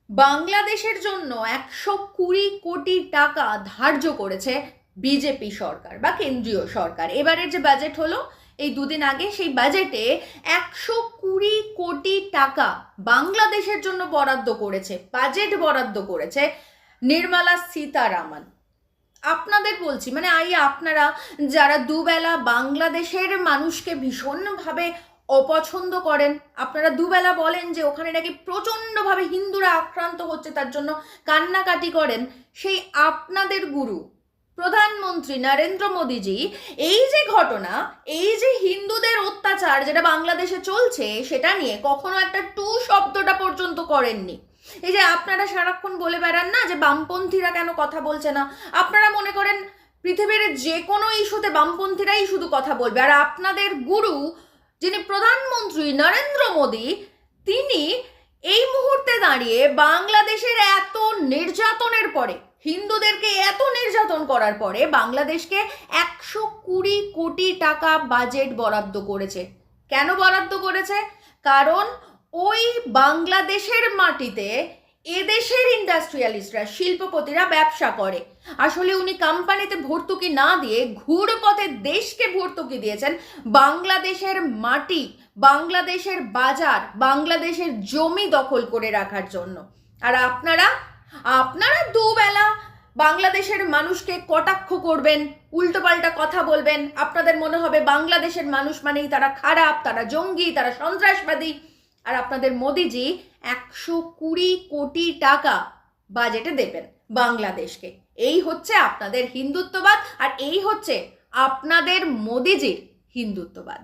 বাংলাদেশের জন্য 120 কোটি টাকা ধার্য করেছে বিজেপি সরকার বা কেন্দ্রীয় সরকার। এবারের যে বাজেট হলো এই দুদিন আগে, সেই বাজেটে 120 কোটি টাকা বাংলাদেশের জন্য বরাদ্দ করেছে, বাজেট বরাদ্দ করেছে নির্মলা সীতারামন। আপনাদের বলছি, মানে আপনারা যারা দুবেলা বাংলাদেশের মানুষকে ভীষণভাবে অপছন্দ করেন, আপনারা দুবেলা বলেন যে ওখানে নাকি প্রচণ্ডভাবে হিন্দুরা আক্রান্ত হচ্ছে, তার জন্য কান্নাকাটি করেন, সেই আপনাদের গুরু প্রধানমন্ত্রী নরেন্দ্র মোদীজি এই যে ঘটনা, এই যে হিন্দুদের অত্যাচার যেটা বাংলাদেশে চলছে, সেটা নিয়ে কখনো একটা টু শব্দটা পর্যন্ত করেননি। এই যে আপনারা সারাক্ষণ বলে বেড়ান না যে বামপন্থীরা কেন কথা বলছে না, আপনারা মনে করেন পৃথিবীর যে কোনো ইস্যুতে বামপন্থীরাই শুধু কথা বলবে, আর আপনাদের গুরু যিনি প্রধানমন্ত্রী নরেন্দ্র মোদী, তিনি এই মুহূর্তে দাঁড়িয়ে বাংলাদেশের এত নির্যাতনের পরে, হিন্দুদেরকে এত নির্যাতন করার পরে বাংলাদেশকে 120 কোটি টাকা বাজেট বরাদ্দ করেছে। কেন বরাদ্দ করেছে? কারণ ওই বাংলাদেশের মাটিতে এদেশের ইন্ডাস্ট্রিয়ালিস্টরা, শিল্পপতিরা ব্যবসা করে। আসলে উনি কোম্পানিতে ভর্তুকি না দিয়ে ঘুরপথে দেশকে ভর্তুকি দিয়েছেন বাংলাদেশের মাটি, বাংলাদেশের বাজার, বাংলাদেশের জমি দখল করে রাখার জন্য। আর আপনারা দুবেলা বাংলাদেশের মানুষকে কটাক্ষ করবেন, উল্টোপাল্টা কথা বলবেন, আপনাদের মনে হবে বাংলাদেশের মানুষ মানেই তারা খারাপ, তারা জঙ্গি, তারা সন্ত্রাসবাদী। আর আপনাদের মোদিজি 120 কোটি টাকা বাজেটে দেবেন বাংলাদেশকে। এই হচ্ছে আপনাদের হিন্দুত্ববাদ, আর এই হচ্ছে আপনাদের মোদিজির হিন্দুত্ববাদ।